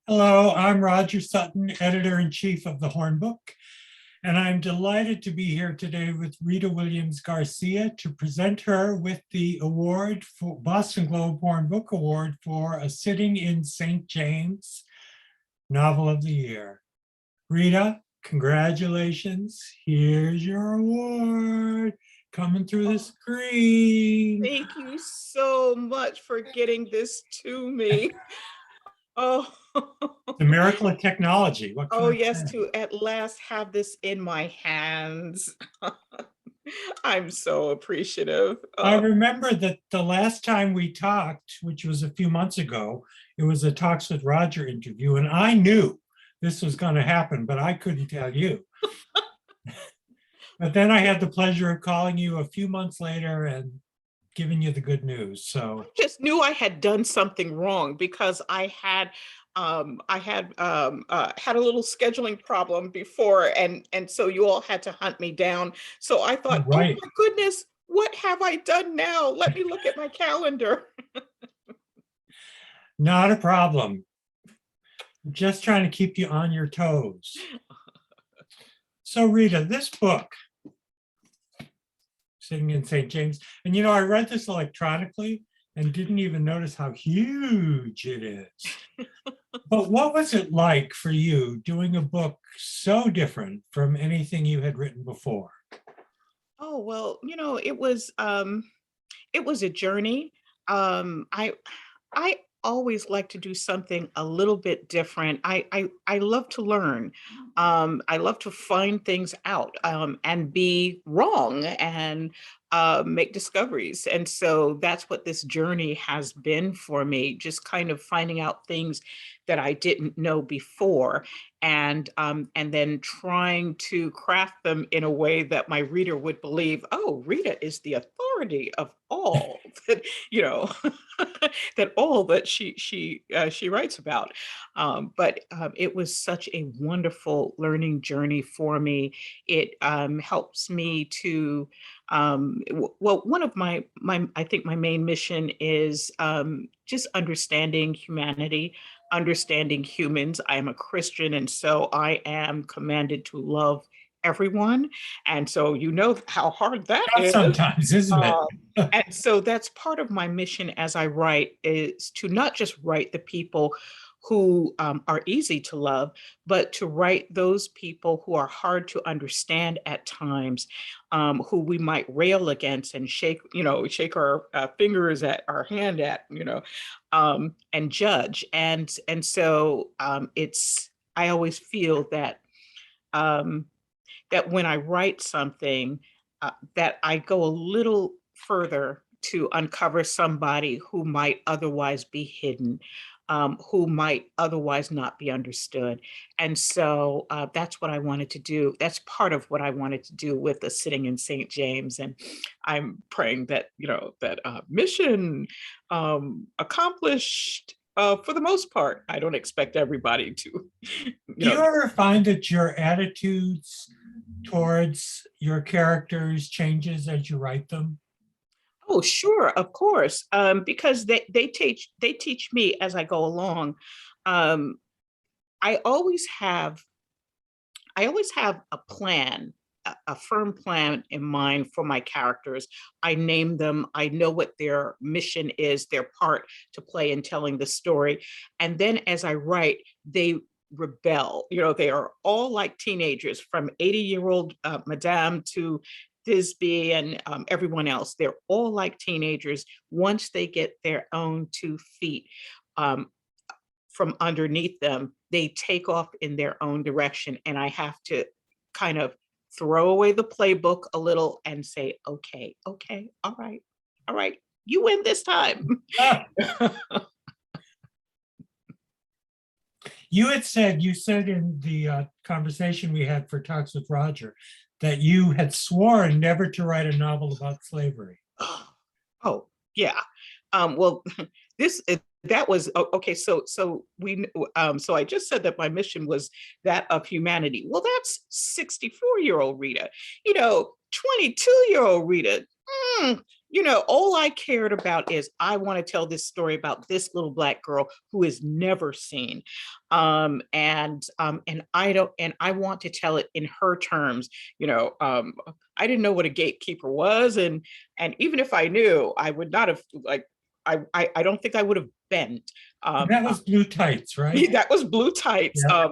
Hello, I'm Roger Sutton, editor-in-chief of the Hornbook, and I'm delighted to be here today with Rita Williams-Garcia to present her with the award for Boston Globe Hornbook Award for A Sitting in St. James Novel of the Year. Rita, congratulations. Here's your award coming through the screen. Thank you so much for getting this to me. Oh, The miracle of technology. What can oh I yes, say? to at last have this in my hands. I'm so appreciative. I remember that the last time we talked, which was a few months ago, it was a Talks with Roger interview, and I knew this was going to happen, but I couldn't tell you. But then I had the pleasure of calling you a few months later and giving you the good news. So Just knew I had done something wrong because I had had a little scheduling problem before, and so you all had to hunt me down. So I thought, oh right, my goodness, what have I done now? Let me look at my calendar. not a problem. Just trying to keep you on your toes. So Rita, this book, Sitting in St. James, and you know, I read this electronically and didn't even notice how huge it is. But what was it like for you doing a book so different from anything you had written before? Oh, well, you know, it was a journey. I always like to do something a little bit different. I love to learn. I love to find things out and be wrong and make discoveries. And so that's what this journey has been for me, just kind of finding out things that I didn't know before, and then trying to craft them in a way that my reader would believe, oh, Rita is the authority of all that, you know, that all that she writes about. But it was such a wonderful learning journey for me. It helps me to well, one of my I think my main mission is just understanding humanity, understanding humans. I am a Christian, and so I am commanded to love everyone. And so you know how hard that Not is. sometimes, isn't it? Um, and so that's part of my mission as I write, is to not just write the people who are easy to love, but to write those people who are hard to understand at times, who we might rail against and shake, you know, shake our fingers at, our hand at, you know, and judge. And so it's, I always feel that um, that when I write something, that I go a little further to uncover somebody who might otherwise be hidden, who might otherwise not be understood. And so that's what I wanted to do. That's part of what I wanted to do with the Sitting in St. James. And I'm praying that, you know, that mission accomplished. For the most part, I don't expect everybody to, you Do you know. ever find that your attitudes towards your characters changes as you write them? Oh, sure, of course, because they teach me as I go along. Um, I always have I always have a plan, a firm plan in mind for my characters. I name them. I know what their mission is, their part to play in telling the story, and then as I write, they rebel. You know, they are all like teenagers, from 80-year-old Madame to Thisbe and everyone else. They're all like teenagers once they get their own 2 feet um, from underneath them. They take off in their own direction, and I have to kind of throw away the playbook a little and say, okay, okay, all right, you win this time. Ah, you said in the conversation we had for Talks with Roger that you had sworn never to write a novel about slavery. Oh, yeah. Well, this that was okay. So I just said that my mission was that of humanity. Well, that's 64-year-old Rita. You know, 22-year-old Rita. all I cared about is I want to tell this story about this little Black girl who is never seen. And I want to tell it in her terms. I didn't know what a gatekeeper was. And even if I knew, I would not have I don't think I would have bent. That was Blue Tights, right? That was Blue Tights. Yeah.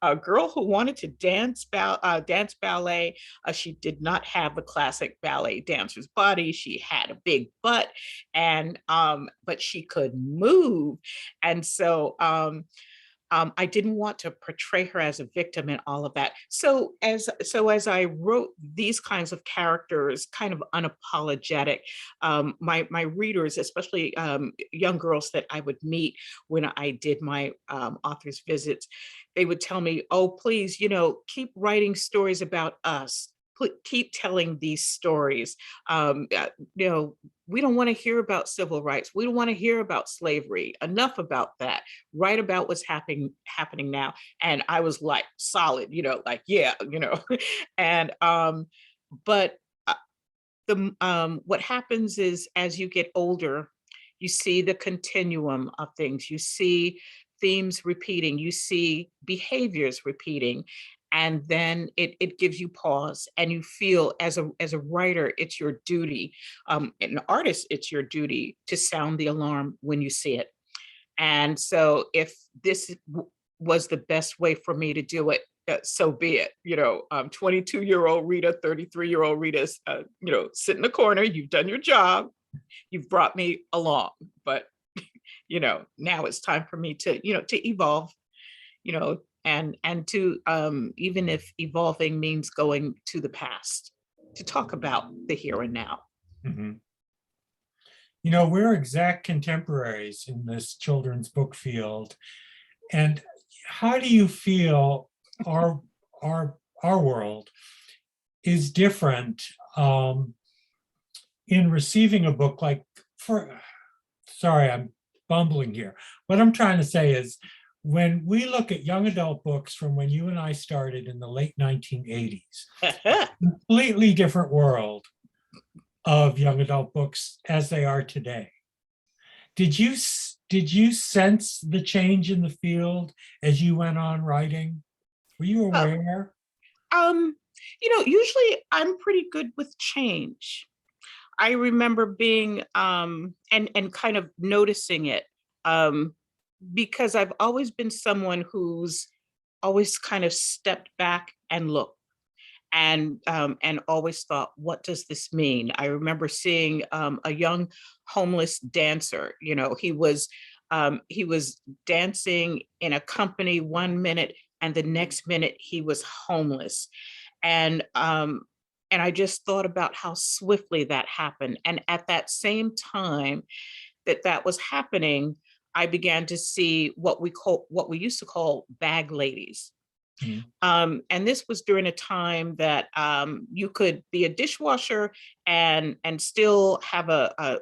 A girl who wanted to dance ballet. She did not have the classic ballet dancer's body. She had a big butt, and but she could move. And so I didn't want to portray her as a victim and all of that. So as I wrote these kinds of characters, kind of unapologetic, my readers, especially young girls that I would meet when I did my author's visits, they would tell me, "Oh, please, keep writing stories about us. Keep telling these stories. We don't want to hear about civil rights. We don't want to hear about slavery. Enough about that. Write about what's happening now." And I was like, solid, yeah. And but the what happens is, as you get older, you see the continuum of things. You see themes repeating. You see behaviors repeating. And then it gives you pause, and you feel as a writer, it's your duty, an artist, it's your duty to sound the alarm when you see it. And so if this was the best way for me to do it, so be it. 22-year-old Rita, 33-year-old Rita, sit in the corner. You've done your job. You've brought me along, but now it's time for me to evolve. And to even if evolving means going to the past, to talk about the here and now. Mhm. We're exact contemporaries in this children's book field. And how do you feel our world is different in receiving a book sorry, I'm bumbling here. What I'm trying to say is, when we look at young adult books from when you and I started in the late 1980s, completely different world of young adult books as they are today. Did you sense the change in the field as you went on writing? Were you aware? Usually I'm pretty good with change. I remember being and kind of noticing it. Because I've always been someone who's always kind of stepped back and looked, and always thought, what does this mean? I remember seeing a young homeless dancer. He was dancing in a company one minute, and the next minute he was homeless. And I just thought about how swiftly that happened. And at that same time that was happening, I began to see what we used to call bag ladies. Mhm. And this was during a time that you could be a dishwasher and still have a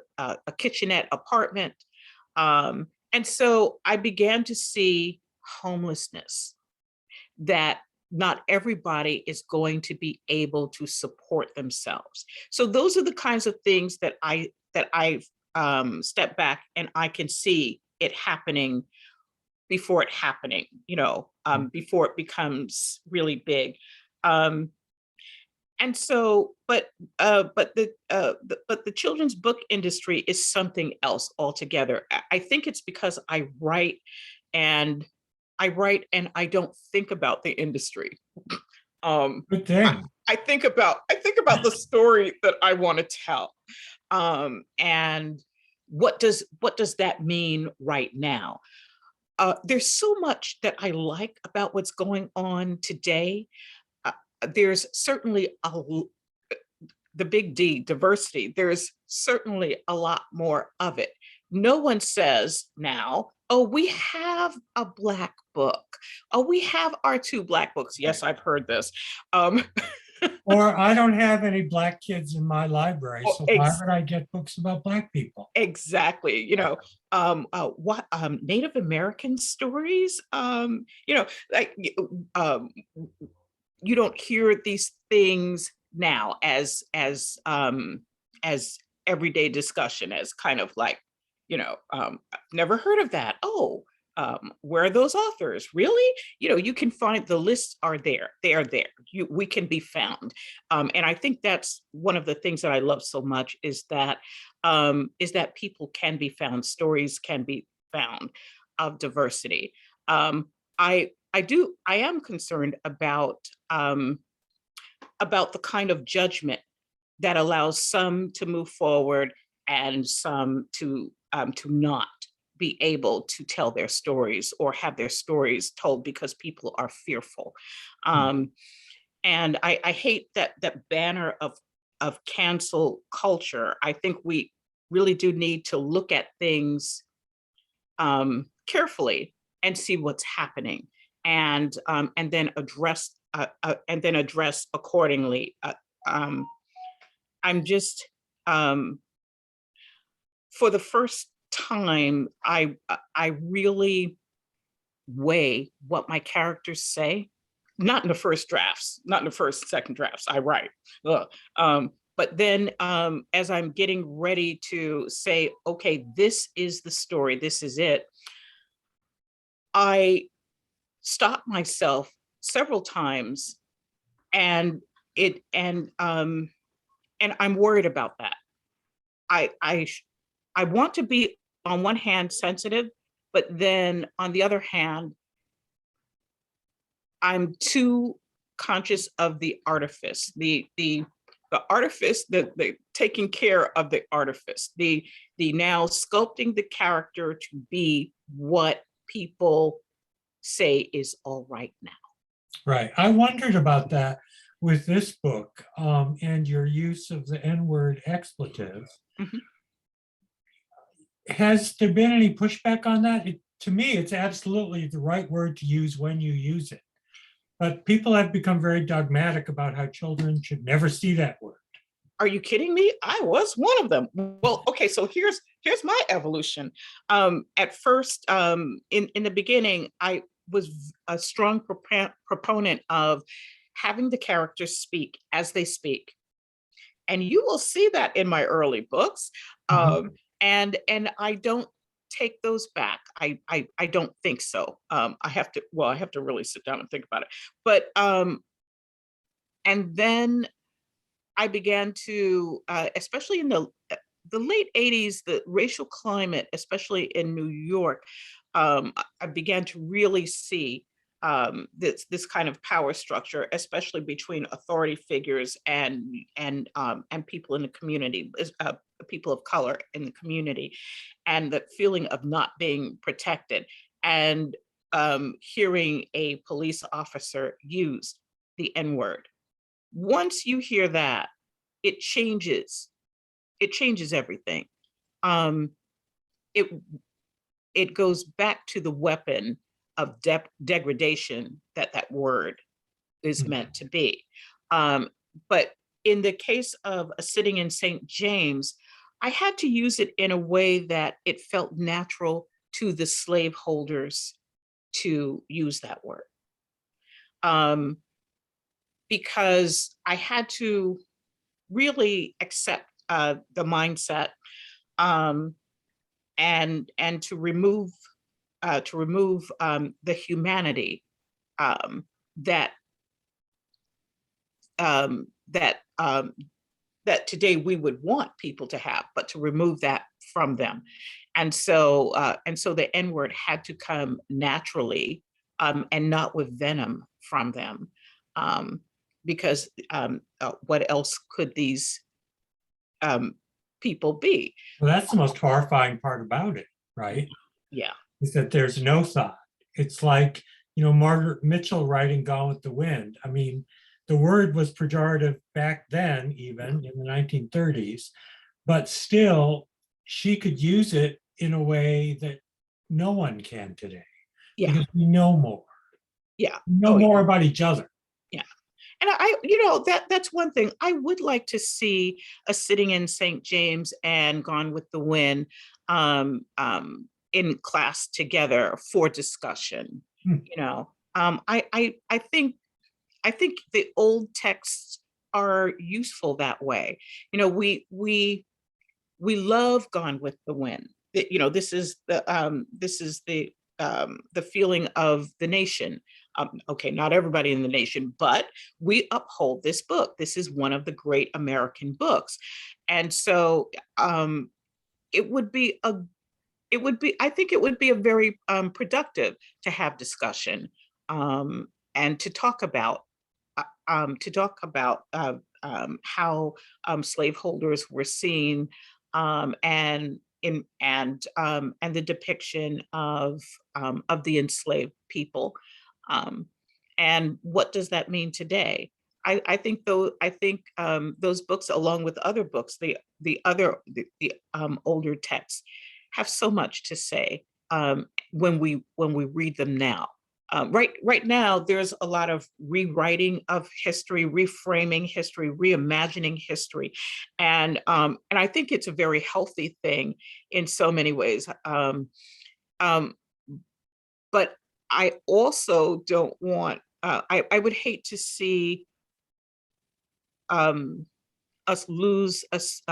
kitchenette apartment. And so I began to see homelessness, that not everybody is going to be able to support themselves. So those are the kinds of things that I've step back and I can see it happening before it happening, before it becomes really big. And so, but the children's book industry is something else altogether. I think it's because and I write and I don't think about the industry. Good thing. I think about the story that I want to tell. And what does that mean right now? There's so much that I like about what's going on today. There's certainly the big D, diversity. There's certainly a lot more of it. No one says now, oh, we have a Black book. Oh, we have our 2 Black books. Yes, I've heard this. Or I don't have any Black kids in my library, so why would I get books about Black people? Exactly. What Native American stories? Like you don't hear these things now as everyday discussion as kind of like, I've never heard of that. Oh, where are those authors? Really? You can find the lists are there. They are there. We can be found. And I think that's one of the things that I love so much is that people can be found, stories can be found of diversity. I am concerned about the kind of judgment that allows some to move forward and some to not be able to tell their stories or have their stories told because people are fearful. And I hate that banner of cancel culture. I think we really do need to look at things carefully and see what's happening, and then address accordingly. I'm just for the first time, I really weigh what my characters say. Not in the first drafts, not in the first, second drafts I write. But then as I'm getting ready to say, okay, this is the story, this is it, I stop myself several times, and I'm worried about that. I want to be on one hand sensitive, but then on the other hand, I'm too conscious of the artifice, the artifice, the taking care of the artifice, the now sculpting the character to be what people say is all right now. Right. I wondered about that with this book and your use of the N-word expletive. Mhm. Has there been any pushback on that? To me, it's absolutely the right word to use when you use it. But people have become very dogmatic about how children should never see that word. Are you kidding me? I was one of them. Well, okay, so here's my evolution. At first, in the beginning, I was a strong proponent of having the characters speak as they speak. And you will see that in my early books. And I don't take those back. I don't think so. I have to really sit down and think about it. But and then I began to, especially in the late 80s, the racial climate, especially in New York, I began to really see this kind of power structure, especially between authority figures and people in the community, people of color in the community, and the feeling of not being protected, and hearing a police officer use the N-word. Once you hear that, it changes everything. It goes back to the weapon of degradation that word is meant to be. But in the case of a sitting in St. James, I had to use it in a way that it felt natural to the slaveholders to use that word. Because I had to really accept the mindset, and to remove the humanity that that today we would want people to have, but to remove that from them. And so the N-word had to come naturally, and not with venom from them. Because what else could these people be? Well, that's the most horrifying part about it, right? Yeah. Is that there's no thought. It's like, Margaret Mitchell writing Gone with the Wind. I mean, the word was pejorative back then, even in the 1930s, but still she could use it in a way that no one can today. Yeah. Because we know more. Yeah. We know more about each other. Yeah. And that's one thing. I would like to see a Sitting in St. James and Gone with the Wind in class together for discussion. I think the old texts are useful that way. We we love Gone with the Wind. You know, this is the feeling of the nation. Okay, not everybody in the nation, but we uphold this book. This is one of the great American books. And so it would be I think it would be a very productive to have discussion and to talk about how slaveholders were seen, and the depiction of the enslaved people, and what does that mean today? I think though those books, along with other books, the older texts, have so much to say when we read them now. Right now, there's a lot of rewriting of history, reframing history, reimagining history, and I think it's a very healthy thing in so many ways. But I also don't want. I would hate to see us lose us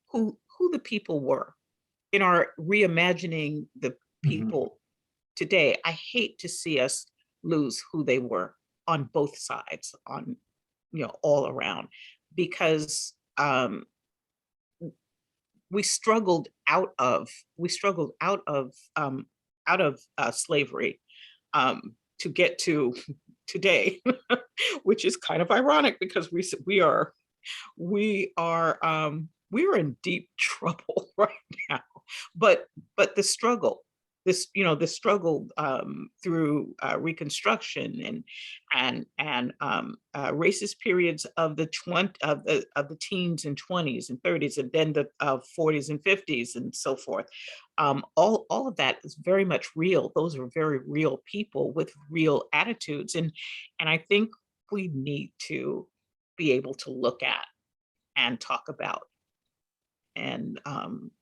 who the people were in our reimagining the people today. I hate to see us lose who they were on both sides, on, you know, all around, because we struggled out of slavery to get to today, which is kind of ironic because we are in deep trouble right now. But the struggle, the struggle through Reconstruction and racist periods of the teens and 20s and 30s, and then the 40s and 50s and so forth. All of that is very much real. Those are very real people with real attitudes, and I think we need to be able to look at and talk about. And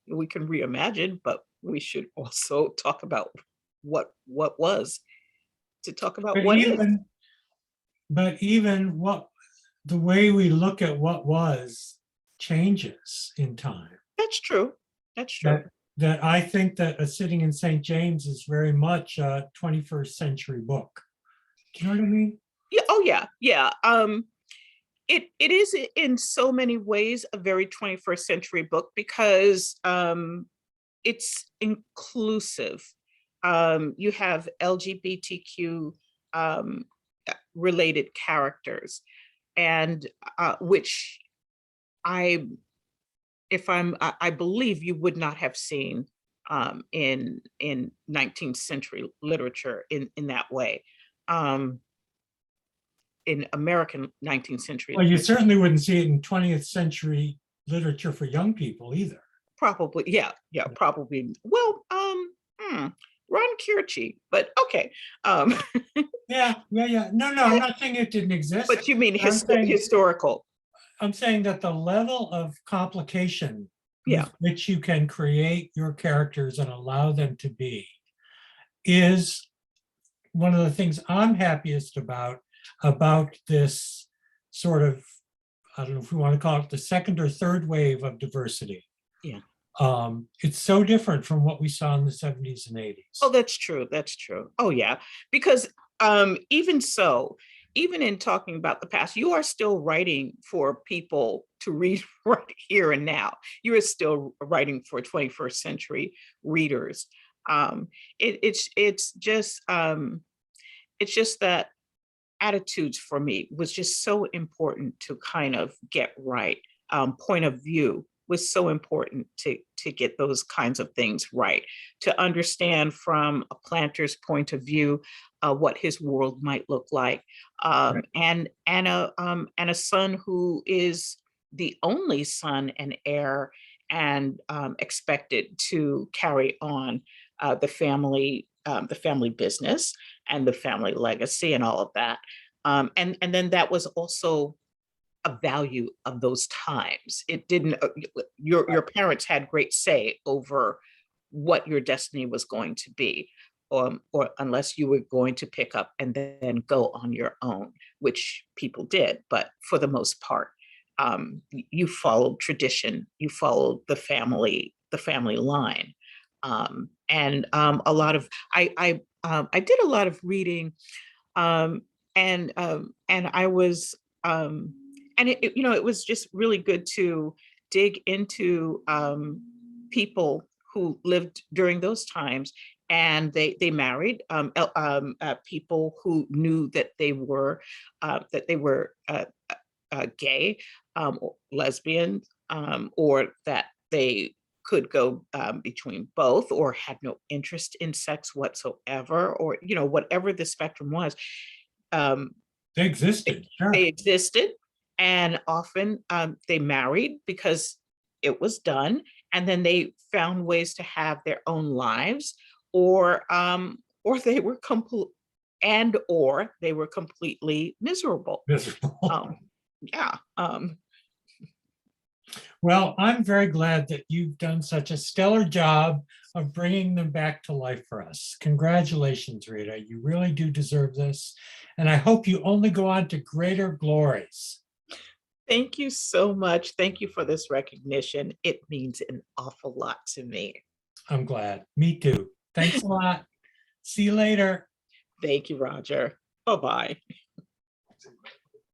we can reimagine, but we should also talk about what was, to talk about But what is. even what the way we look at what was changes in time. That's true. That's true. That I think that A Sitting in St. James is very much a 21st century book. Do you know what I mean? Yeah. Oh yeah. Yeah. It is in so many ways a very 21st century book because it's inclusive. You have LGBTQ related characters, and which I believe you would not have seen in 19th century literature in that way. In American 19th century. Well, you certainly wouldn't see it in 20th century literature for young people either. Probably, yeah, probably. Well, Ron Kirchie, but okay. Yeah. No, I'm not saying it didn't exist. But you mean historical? I'm saying that the level of complication Yeah. with which you can create your characters and allow them to be is one of the things I'm happiest about this sort of, I don't know if we want to call it the second or third wave of diversity. Yeah. It's so different from what we saw in the 70s and 80s. Oh, that's true. That's true. Oh, yeah. Because even so, even in talking about the past, you are still writing for people to read right here and now. You are still writing for 21st century readers. It's just that attitudes for me was just so important to kind of get right. Point of view was so important to get those kinds of things right, to understand from a planter's point of view what his world might look like, Right. and a son who is the only son and heir, and expected to carry on the family business and the family legacy and all of that. And then that was also a value of those times. It didn't, your parents had great say over what your destiny was going to be, or unless you were going to pick up and then go on your own, which people did, but for the most part. you followed tradition, you followed the family line. A lot of I did a lot of reading, um, and I was and it was just really good to dig into people who lived during those times, and they married people who knew that they were gay, or lesbian, or that they could go between both, or had no interest in sex whatsoever, or whatever the spectrum was. Um, They existed, sure. they existed, and often they married because it was done, and then they found ways to have their own lives, or they were completely miserable. Miserable. Yeah. Well, I'm very glad that you've done such a stellar job of bringing them back to life for us. Congratulations, Rita. You really do deserve this. And I hope you only go on to greater glories. Thank you so much. Thank you for this recognition. It means an awful lot to me. I'm glad. Me too. Thanks a lot. See you later. Thank you, Roger. Bye-bye.